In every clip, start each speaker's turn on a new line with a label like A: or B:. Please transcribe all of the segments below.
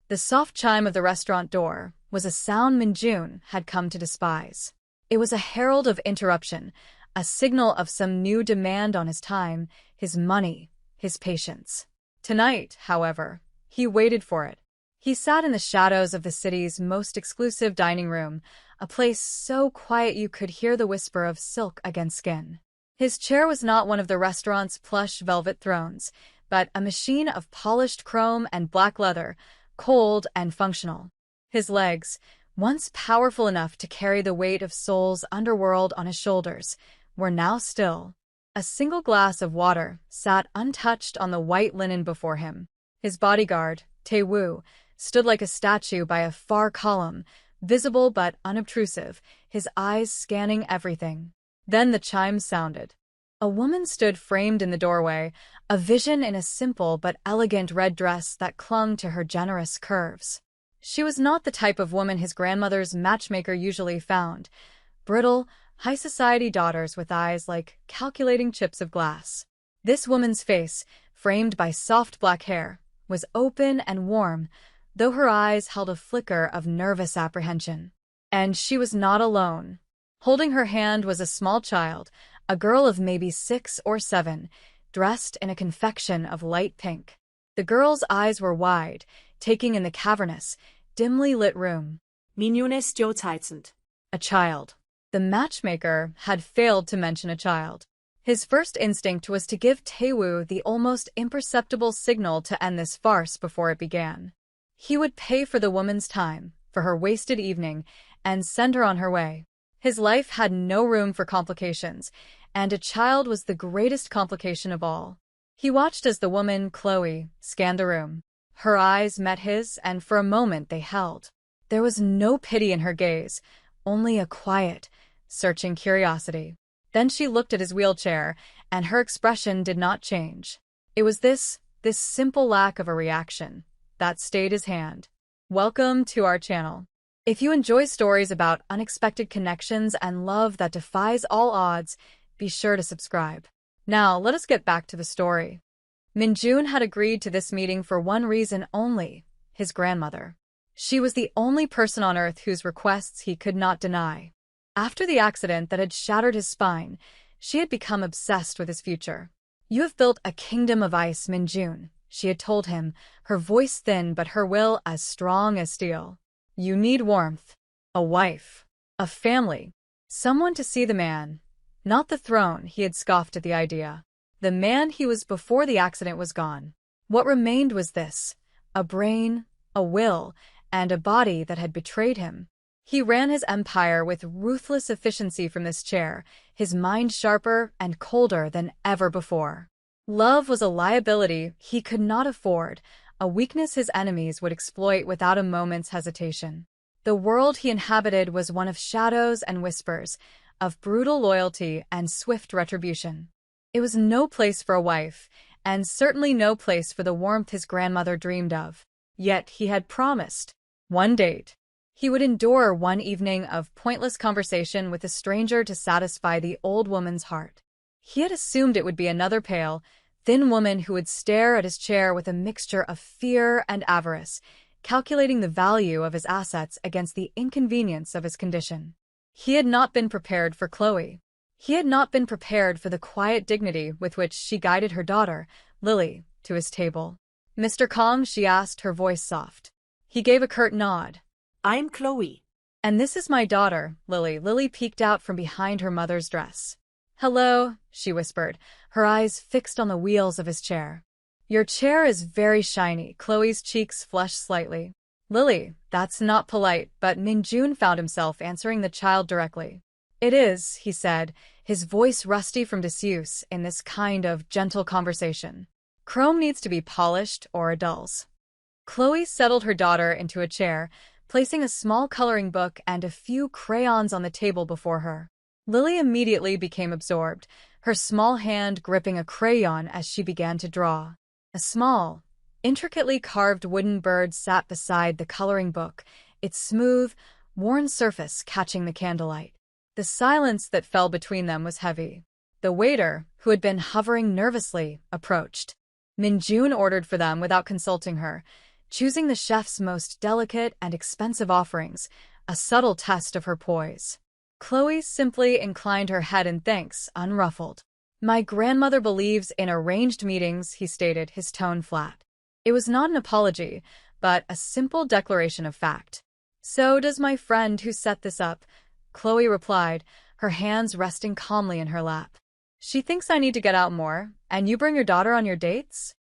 A: The soft chime of the restaurant door was a sound Minjun had come to despise. It was a herald of interruption, a signal of some new demand on his time, his money, his patience. Tonight, however, he waited for it. He sat in the shadows of the city's most exclusive dining room, a place so quiet you could hear the whisper of silk against skin. His chair was not one of the restaurant's plush velvet thrones, but a machine of polished chrome and black leather, cold and functional. His legs, once powerful enough to carry the weight of Seoul's underworld on his shoulders, were now still. A single glass of water sat untouched on the white linen before him. His bodyguard, Tae-woo, stood like a statue by a far column, visible but unobtrusive, his eyes scanning everything. Then the chimes sounded. A woman stood framed in the doorway, a vision in a simple but elegant red dress that clung to her generous curves. She was not the type of woman his grandmother's matchmaker usually found, brittle, high-society daughters with eyes like calculating chips of glass. This woman's face, framed by soft black hair, was open and warm, though her eyes held a flicker of nervous apprehension. And she was not alone. Holding her hand was a small child, a girl of maybe 6 or 7, dressed in a confection of light pink. The girl's eyes were wide, taking in the cavernous, dimly lit room.
B: Minyones Jotaizend.
A: A child. The matchmaker had failed to mention a child. His first instinct was to give Tae-woo the almost imperceptible signal to end this farce before it began. He would pay for the woman's time, for her wasted evening, and send her on her way. His life had no room for complications, and a child was the greatest complication of all. He watched as the woman, Chloe, scanned the room. Her eyes met his, and for a moment they held. There was no pity in her gaze, only a quiet, searching curiosity. Then she looked at his wheelchair, and her expression did not change. It was this simple lack of a reaction that stayed his hand. Welcome to our channel. If you enjoy stories about unexpected connections and love that defies all odds, be sure to subscribe. Now, let us get back to the story. Minjun had agreed to this meeting for one reason only: his grandmother. She was the only person on earth whose requests he could not deny. After the accident that had shattered his spine, she had become obsessed with his future. "You have built a kingdom of ice, Minjun," she had told him, her voice thin but her will as strong as steel. "You need warmth, a wife, a family, someone to see the man, not the throne." He had scoffed at the idea. The man he was before the accident was gone. What remained was this: a brain, a will, and a body that had betrayed him. He ran his empire with ruthless efficiency from this chair, his mind sharper and colder than ever before. Love was a liability he could not afford, a weakness his enemies would exploit without a moment's hesitation. The world he inhabited was one of shadows and whispers, of brutal loyalty and swift retribution. It was no place for a wife, and certainly no place for the warmth his grandmother dreamed of. Yet he had promised. One date. He would endure one evening of pointless conversation with a stranger to satisfy the old woman's heart. He had assumed it would be another pale, thin woman who would stare at his chair with a mixture of fear and avarice, calculating the value of his assets against the inconvenience of his condition. He had not been prepared for Chloe. He had not been prepared for the quiet dignity with which she guided her daughter, Lily, to his table. "Mr. Kong?" she asked, her voice soft. He gave a curt nod.
B: "I'm Chloe."
A: "And this is my daughter, Lily." Lily peeked out from behind her mother's dress. "Hello," she whispered, her eyes fixed on the wheels of his chair. "Your chair is very shiny." Chloe's cheeks flushed slightly. "Lily, that's not polite," but Minjun found himself answering the child directly. "It is," he said, his voice rusty from disuse in this kind of gentle conversation. "Chrome needs to be polished or it dulls." Chloe settled her daughter into a chair, placing a small coloring book and a few crayons on the table before her. Lily immediately became absorbed, her small hand gripping a crayon as she began to draw. A small, intricately carved wooden bird sat beside the coloring book, its smooth, worn surface catching the candlelight. The silence that fell between them was heavy. The waiter, who had been hovering nervously, approached. Minjun ordered for them without consulting her, choosing the chef's most delicate and expensive offerings, a subtle test of her poise. Chloe simply inclined her head in thanks, unruffled. "My grandmother believes in arranged meetings," he stated, his tone flat. It was not an apology, but a simple declaration of fact. "So does my friend who set this up," Chloe replied, her hands resting calmly in her lap. "She thinks I need to get out more, and you bring your daughter on your dates?"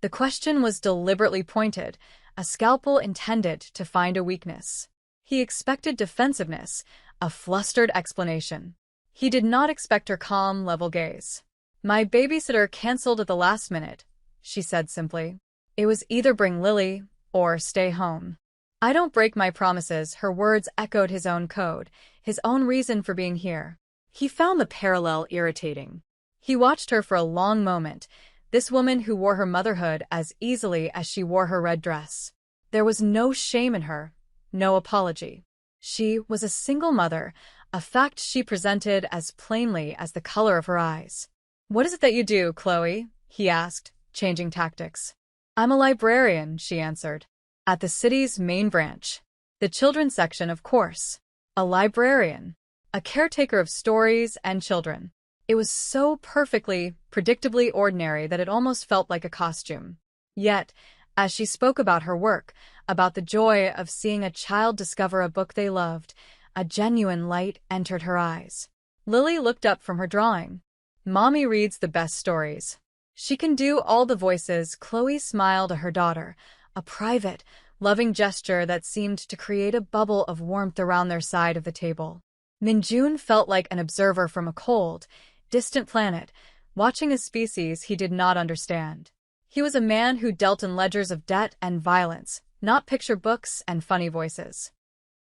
A: The question was deliberately pointed, a scalpel intended to find a weakness. He expected defensiveness, a flustered explanation. He did not expect her calm, level gaze. "My babysitter canceled at the last minute," she said simply. "It was either bring Lily or stay home." "I don't break my promises," her words echoed his own code, his own reason for being here. He found the parallel irritating. He watched her for a long moment, this woman who wore her motherhood as easily as she wore her red dress. There was no shame in her, no apology. She was a single mother, a fact she presented as plainly as the color of her eyes. "What is it that you do, Chloe?" he asked, changing tactics. "I'm a librarian," she answered. "At the city's main branch. The children's section, of course. A librarian. A caretaker of stories and children." It was so perfectly, predictably ordinary that it almost felt like a costume. Yet, as she spoke about her work, about the joy of seeing a child discover a book they loved, a genuine light entered her eyes. Lily looked up from her drawing. "Mommy reads the best stories. She can do all the voices." Chloe smiled at her daughter, a private, loving gesture that seemed to create a bubble of warmth around their side of the table. Minjun felt like an observer from a cold, distant planet, watching a species he did not understand. He was a man who dealt in ledgers of debt and violence, not picture books and funny voices.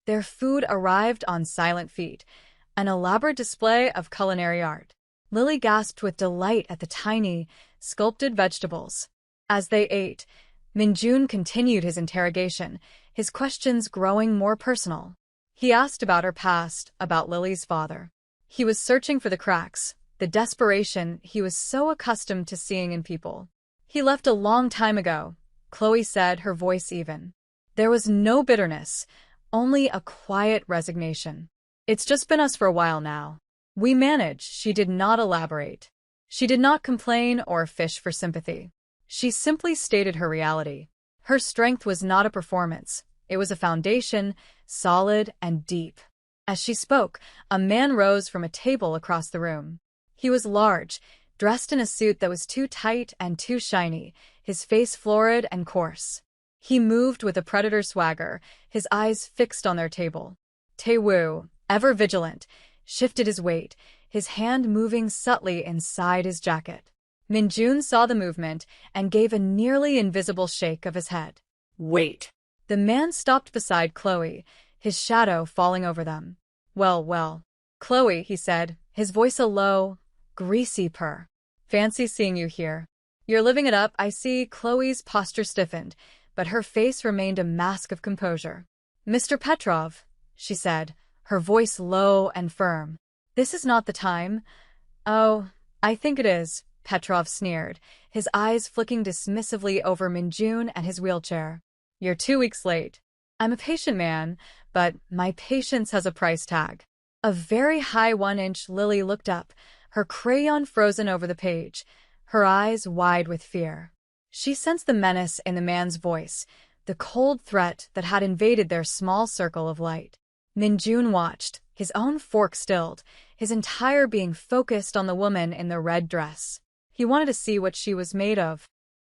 A: Their food arrived on silent feet, an elaborate display of culinary art. Lily gasped with delight at the tiny, sculpted vegetables. As they ate, Minjun continued his interrogation, his questions growing more personal. He asked about her past, about Lily's father. He was searching for the cracks, the desperation he was so accustomed to seeing in people. "He left a long time ago," Chloe said, her voice even. There was no bitterness, only a quiet resignation. "It's just been us for a while now. We manage." She did not elaborate. She did not complain or fish for sympathy. She simply stated her reality. Her strength was not a performance. It was a foundation, solid and deep. As she spoke, a man rose from a table across the room. He was large, dressed in a suit that was too tight and too shiny, his face florid and coarse. He moved with a predator swagger, his eyes fixed on their table. Tae-woo, ever vigilant, shifted his weight, his hand moving subtly inside his jacket. Minjun saw the movement and gave a nearly invisible shake of his head.
B: "Wait."
A: The man stopped beside Chloe, his shadow falling over them. Well, Chloe," he said, his voice a low, greasy purr. "Fancy seeing you here. You're living it up, I see." Chloe's posture stiffened, but her face remained a mask of composure. "Mr. Petrov," she said, her voice low and firm. "This is not the time." "Oh, I think it is," Petrov sneered, his eyes flicking dismissively over Minjun and his wheelchair. "You're 2 weeks late. I'm a patient man, but my patience has a price tag." A very high 1-inch. Lily looked up, her crayon frozen over the page, her eyes wide with fear. She sensed the menace in the man's voice, the cold threat that had invaded their small circle of light. Minjun watched, his own fork stilled, his entire being focused on the woman in the red dress. He wanted to see what she was made of.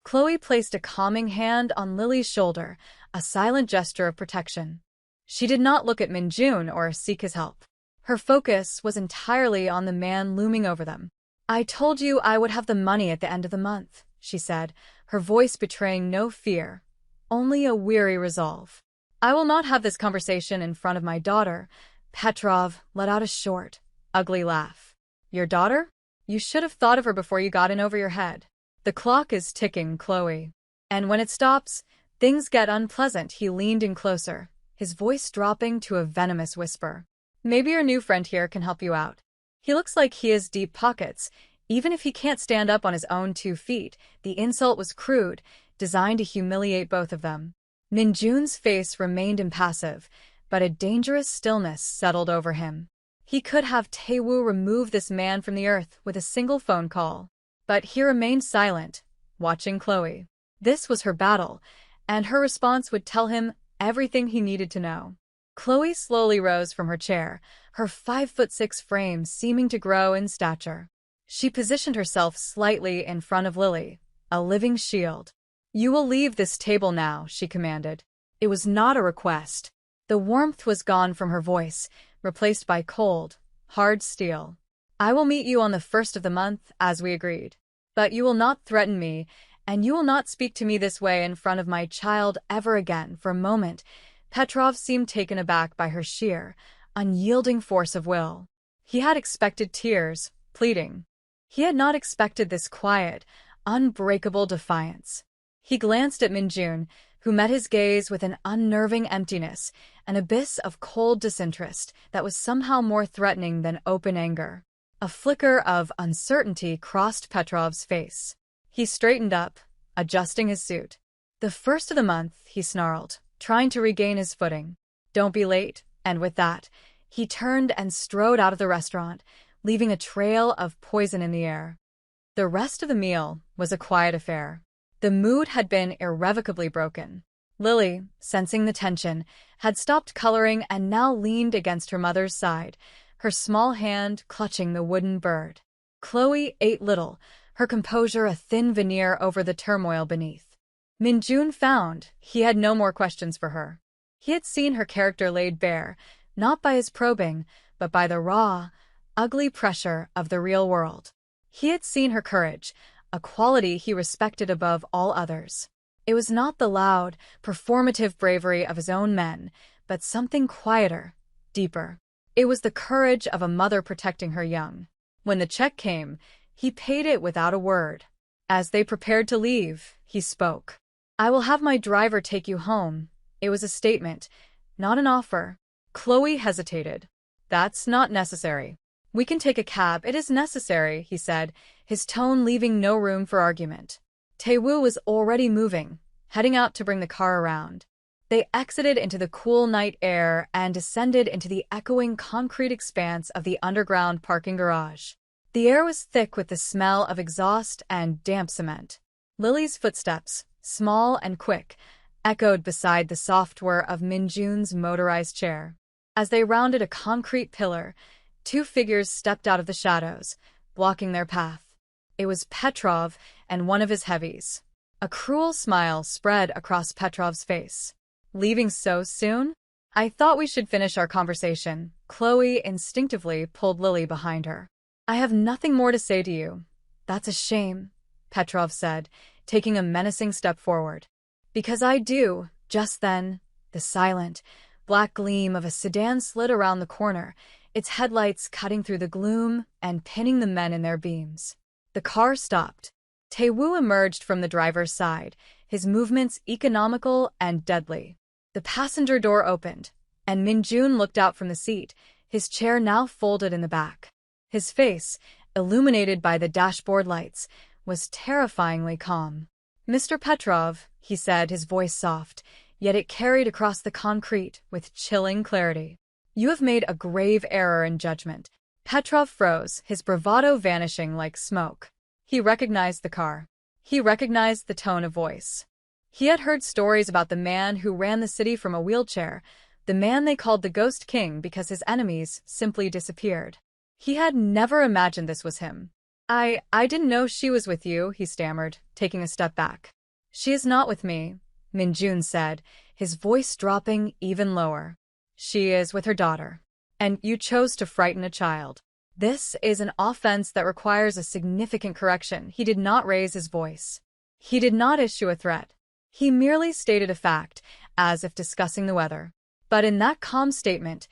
A: Chloe placed a calming hand on Lily's shoulder, a silent gesture of protection. She did not look at Minjun or seek his help. Her focus was entirely on the man looming over them. "I told you I would have the money at the end of the month," she said, her voice betraying no fear, only a weary resolve. "I will not have this conversation in front of my daughter." Petrov let out a short, ugly laugh. "Your daughter? You should have thought of her before you got in over your head. The clock is ticking, Chloe. And when it stops, things get unpleasant." He leaned in closer, his voice dropping to a venomous whisper. "Maybe your new friend here can help you out. He looks like he has deep pockets, even if he can't stand up on his own 2 feet." The insult was crude, designed to humiliate both of them. Minjun's face remained impassive, but a dangerous stillness settled over him. He could have Taewoo remove this man from the earth with a single phone call. But he remained silent, watching Chloe. This was her battle, and her response would tell him everything he needed to know. Chloe slowly rose from her chair, her 5'6" frame seeming to grow in stature. She positioned herself slightly in front of Lily, a living shield. "You will leave this table now," she commanded. It was not a request. The warmth was gone from her voice, replaced by cold, hard steel. "I will meet you on the 1st of the month, as we agreed. But you will not threaten me, and you will not speak to me this way in front of my child ever again." For a moment, Petrov seemed taken aback by her sheer, unyielding force of will. He had expected tears, pleading. He had not expected this quiet, unbreakable defiance. He glanced at Minjun, who met his gaze with an unnerving emptiness, an abyss of cold disinterest that was somehow more threatening than open anger. A flicker of uncertainty crossed Petrov's face. He straightened up, adjusting his suit. "The 1st of the month," he snarled, trying to regain his footing. "Don't be late," and with that, he turned and strode out of the restaurant, leaving a trail of poison in the air. The rest of the meal was a quiet affair. The mood had been irrevocably broken. Lily, sensing the tension, had stopped coloring and now leaned against her mother's side, her small hand clutching the wooden bird. Chloe ate little, her composure a thin veneer over the turmoil beneath. Minjun found he had no more questions for her. He had seen her character laid bare, not by his probing, but by the raw, ugly pressure of the real world. He had seen her courage, a quality he respected above all others. It was not the loud, performative bravery of his own men, but something quieter, deeper. It was the courage of a mother protecting her young. When the check came, he paid it without a word. As they prepared to leave, he spoke. "I will have my driver take you home." It was a statement, not an offer. Chloe hesitated. "That's not necessary." "We can take a cab. It is necessary," he said, his tone leaving no room for argument. Taewoo was already moving, heading out to bring the car around. They exited into the cool night air and descended into the echoing concrete expanse of the underground parking garage. The air was thick with the smell of exhaust and damp cement. Lily's footsteps, small and quick, echoed beside the soft whir of Minjun's motorized chair. As they rounded a concrete pillar, two figures stepped out of the shadows, blocking their path. It was Petrov and one of his heavies. A cruel smile spread across Petrov's face. "Leaving so soon? I thought we should finish our conversation." Chloe instinctively pulled Lily behind her. "I have nothing more to say to you." "That's a shame," Petrov said, taking a menacing step forward. "Because I do." Just then, the silent, black gleam of a sedan slid around the corner, its headlights cutting through the gloom and pinning the men in their beams. The car stopped. Taewoo emerged from the driver's side, his movements economical and deadly. The passenger door opened, and Minjun looked out from the seat, his chair now folded in the back. His face, illuminated by the dashboard lights, was terrifyingly calm. "Mr. Petrov," he said, his voice soft, yet it carried across the concrete with chilling clarity. "You have made a grave error in judgment." Petrov froze, his bravado vanishing like smoke. He recognized the car. He recognized the tone of voice. He had heard stories about the man who ran the city from a wheelchair, the man they called the Ghost King because his enemies simply disappeared. He had never imagined this was him. I didn't know she was with you," he stammered, taking a step back. "She is not with me," Minjun said, his voice dropping even lower. "She is with her daughter. And you chose to frighten a child. This is an offense that requires a significant correction." He did not raise his voice. He did not issue a threat. He merely stated a fact, as if discussing the weather. But in that calm statement,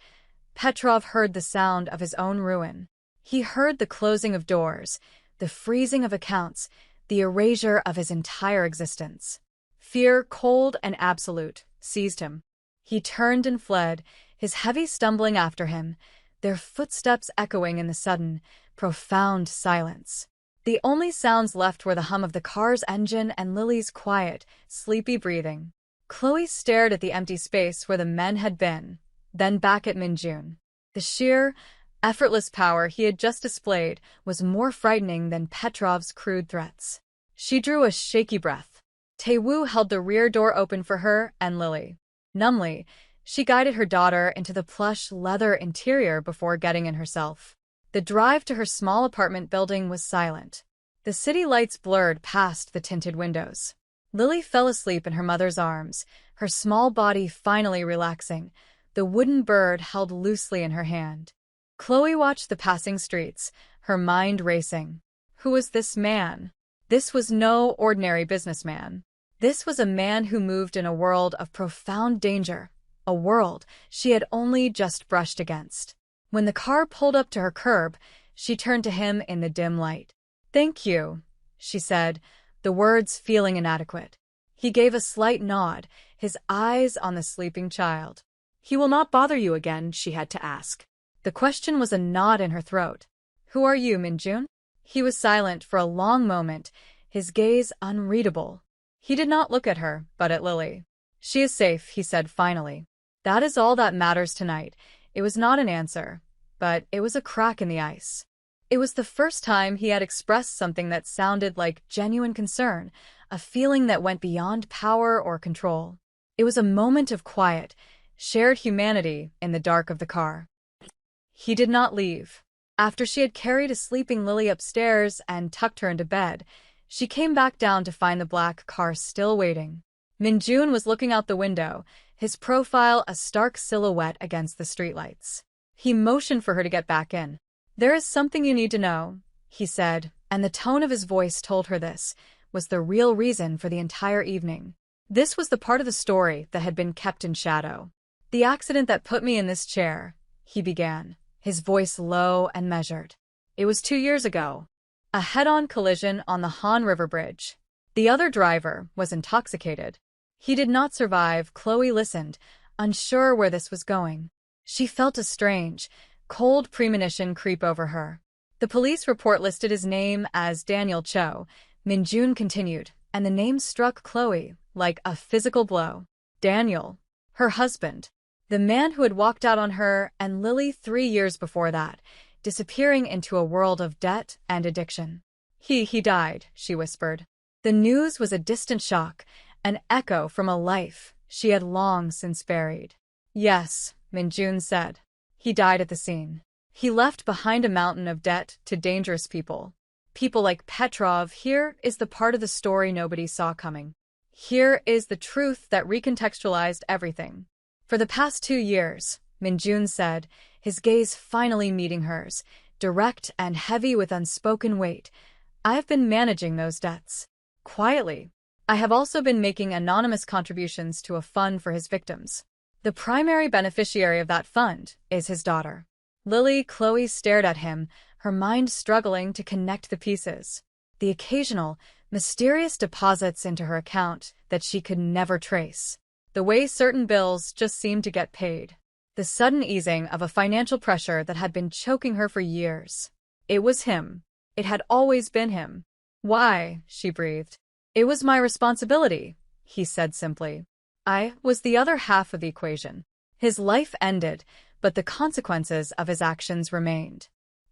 A: Petrov heard the sound of his own ruin. He heard the closing of doors, the freezing of accounts, the erasure of his entire existence. Fear, cold and absolute, seized him. He turned and fled, his heavy stumbling after him, their footsteps echoing in the sudden, profound silence. The only sounds left were the hum of the car's engine and Lily's quiet, sleepy breathing. Chloe stared at the empty space where the men had been, then back at Minjun. The sheer, effortless power he had just displayed was more frightening than Petrov's crude threats. She drew a shaky breath. Taewoo held the rear door open for her and Lily. Numbly, she guided her daughter into the plush leather interior before getting in herself. The drive to her small apartment building was silent. The city lights blurred past the tinted windows. Lily fell asleep in her mother's arms, her small body finally relaxing, the wooden bird held loosely in her hand. Chloe watched the passing streets, her mind racing. Who was this man? This was no ordinary businessman. This was a man who moved in a world of profound danger, a world she had only just brushed against. When the car pulled up to her curb, she turned to him in the dim light. "Thank you," she said, the words feeling inadequate. He gave a slight nod, his eyes on the sleeping child.
B: "He will not bother you again," she had to ask.
A: The question was a knot in her throat. "Who are you, Minjun?" He was silent for a long moment, his gaze unreadable. He did not look at her, but at Lily. "She is safe," he said finally. "That is all that matters tonight." It was not an answer, but it was a crack in the ice. It was the first time he had expressed something that sounded like genuine concern, a feeling that went beyond power or control. It was a moment of quiet, shared humanity in the dark of the car. He did not leave. After she had carried a sleeping Lily upstairs and tucked her into bed, she came back down to find the black car still waiting. Minjun was looking out the window, his profile a stark silhouette against the streetlights. He motioned for her to get back in. "There is something you need to know," he said, and the tone of his voice told her this was the real reason for the entire evening. This was the part of the story that had been kept in shadow. "The accident that put me in this chair," he began, his voice low and measured. "It was 2 years ago. A head-on collision on the Han River Bridge. The other driver was intoxicated. He did not survive." Chloe listened, unsure where this was going. She felt a strange, cold premonition creep over her. "The police report listed his name as Daniel Cho," Minjun continued, and the name struck Chloe like a physical blow. Daniel, her husband, the man who had walked out on her and Lily 3 years before that, disappearing into a world of debt and addiction. He died," she whispered. The news was a distant shock, an echo from a life she had long since buried. "Yes," Minjun said. "He died at the scene. He left behind a mountain of debt to dangerous people. People like Petrov." Here is the part of the story nobody saw coming. Here is the truth that recontextualized everything. "For the past 2 years," Minjun said, his gaze finally meeting hers, direct and heavy with unspoken weight, "I have been managing those debts. Quietly. I have also been making anonymous contributions to a fund for his victims. The primary beneficiary of that fund is his daughter." Chloe stared at him, her mind struggling to connect the pieces. The occasional, mysterious deposits into her account that she could never trace. The way certain bills just seemed to get paid. The sudden easing of a financial pressure that had been choking her for years. It was him. It had always been him. "Why?" she breathed. "It was my responsibility," he said simply. "I was the other half of the equation." His life ended, but the consequences of his actions remained.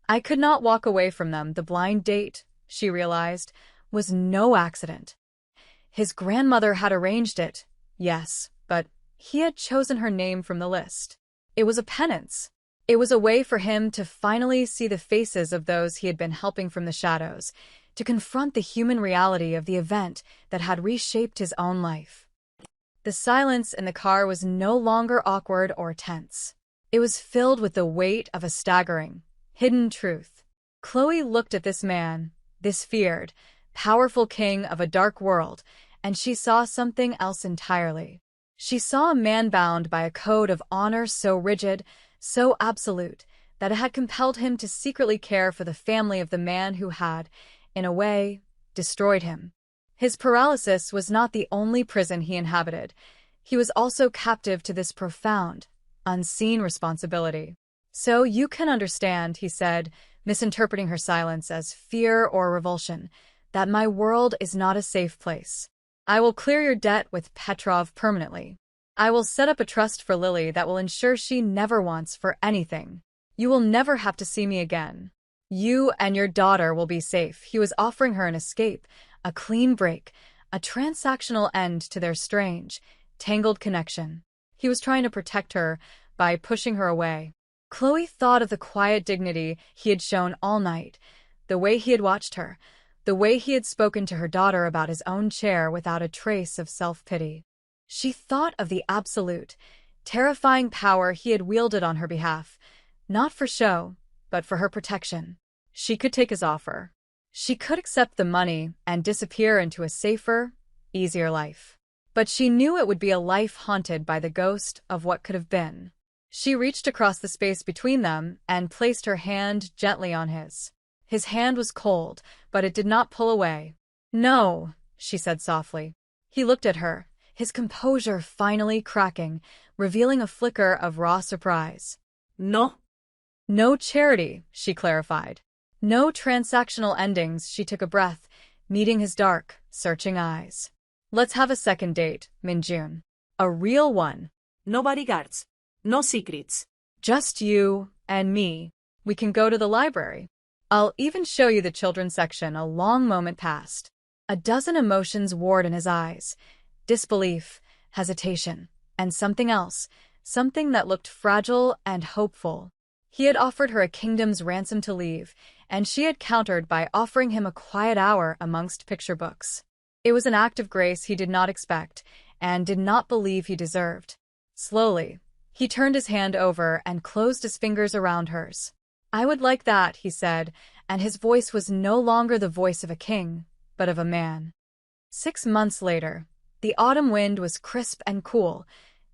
A: I could not walk away from them. The blind date, she realized, was no accident. His grandmother had arranged it, yes, but he had chosen her name from the list. It was a penance. It was a way for him to finally see the faces of those he had been helping from the shadows, to confront the human reality of the event that had reshaped his own life. The silence in the car was no longer awkward or tense. It was filled with the weight of a staggering, hidden truth. Chloe looked at this man, this feared, powerful king of a dark world, and she saw something else entirely. She saw a man bound by a code of honor so rigid, so absolute, that it had compelled him to secretly care for the family of the man who had, in a way, destroyed him. His paralysis was not the only prison he inhabited. He was also captive to this profound, unseen responsibility. "So you can understand," he said, misinterpreting her silence as fear or revulsion, that my world is not a safe place. I will clear your debt with Petrov permanently. I will set up a trust for Lily that will ensure she never wants for anything. You will never have to see me again. You and your daughter will be safe. He was offering her an escape, a clean break, a transactional end to their strange, tangled connection. He was trying to protect her by pushing her away. Chloe thought of the quiet dignity he had shown all night, the way he had watched her, the way he had spoken to her daughter about his own chair without a trace of self-pity. She thought of the absolute, terrifying power he had wielded on her behalf, not for show, but for her protection. She could take his offer. She could accept the money and disappear into a safer, easier life. But she knew it would be a life haunted by the ghost of what could have been. She reached across the space between them and placed her hand gently on his. His hand was cold, but it did not pull away. "No," she said softly. He looked at her, his composure finally cracking, revealing a flicker of raw surprise.
B: No.
A: "No charity," she clarified. "No transactional endings." She took a breath, meeting his dark, searching eyes. "Let's have a second date, Minjun. A real one.
B: No bodyguards. No secrets.
A: Just you and me. We can go to the library. I'll even show you the children's section." A long moment passed. A dozen emotions warred in his eyes. Disbelief, hesitation, and something else, something that looked fragile and hopeful. He had offered her a kingdom's ransom to leave, and she had countered by offering him a quiet hour amongst picture books. It was an act of grace he did not expect, and did not believe he deserved. Slowly, he turned his hand over and closed his fingers around hers. "I would like that," he said, and his voice was no longer the voice of a king, but of a man. 6 months later, the autumn wind was crisp and cool,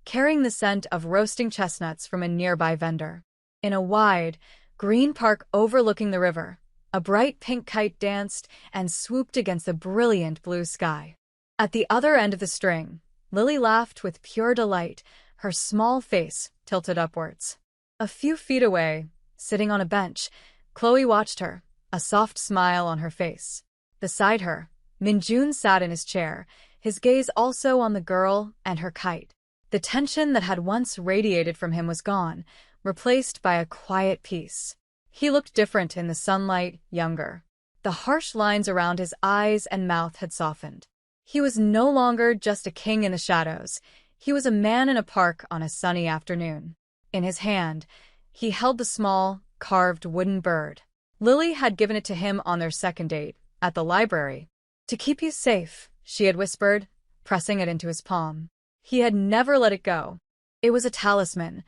A: carrying the scent of roasting chestnuts from a nearby vendor. In a wide, green park overlooking the river, a bright pink kite danced and swooped against the brilliant blue sky. At the other end of the string, Lily laughed with pure delight, her small face tilted upwards. A few feet away, sitting on a bench, Chloe watched her, a soft smile on her face. Beside her, Minjun sat in his chair, his gaze also on the girl and her kite. The tension that had once radiated from him was gone, replaced by a quiet peace. He looked different in the sunlight, younger. The harsh lines around his eyes and mouth had softened. He was no longer just a king in the shadows. He was a man in a park on a sunny afternoon. In his hand, he held the small, carved wooden bird. Lily had given it to him on their second date, at the library. "To keep you safe," she had whispered, pressing it into his palm. He had never let it go. It was a talisman,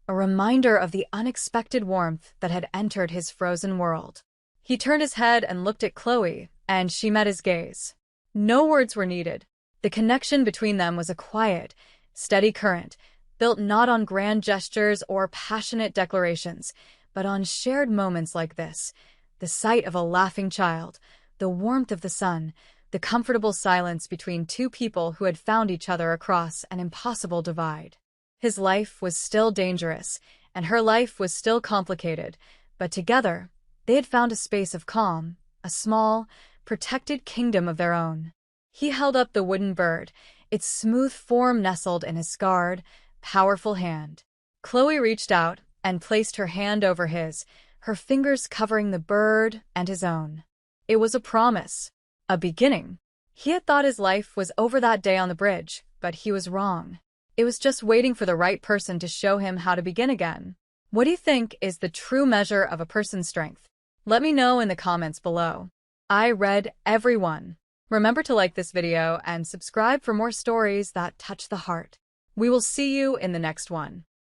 A: a reminder of the unexpected warmth that had entered his frozen world. He turned his head and looked at Chloe, and she met his gaze. No words were needed. The connection between them was a quiet, steady current, built not on grand gestures or passionate declarations, but on shared moments like this: the sight of a laughing child, the warmth of the sun, the comfortable silence between two people who had found each other across an impossible divide. His life was still dangerous, and her life was still complicated, but together, they had found a space of calm, a small, protected kingdom of their own. He held up the wooden bird, its smooth form nestled in his scarred, powerful hand. Chloe reached out and placed her hand over his, her fingers covering the bird and his own. It was a promise, a beginning. He had thought his life was over that day on the bridge, but he was wrong. It was just waiting for the right person to show him how to begin again. What do you think is the true measure of a person's strength? Let me know in the comments below. I read every one. Remember to like this video and subscribe for more stories that touch the heart. We will see you in the next one.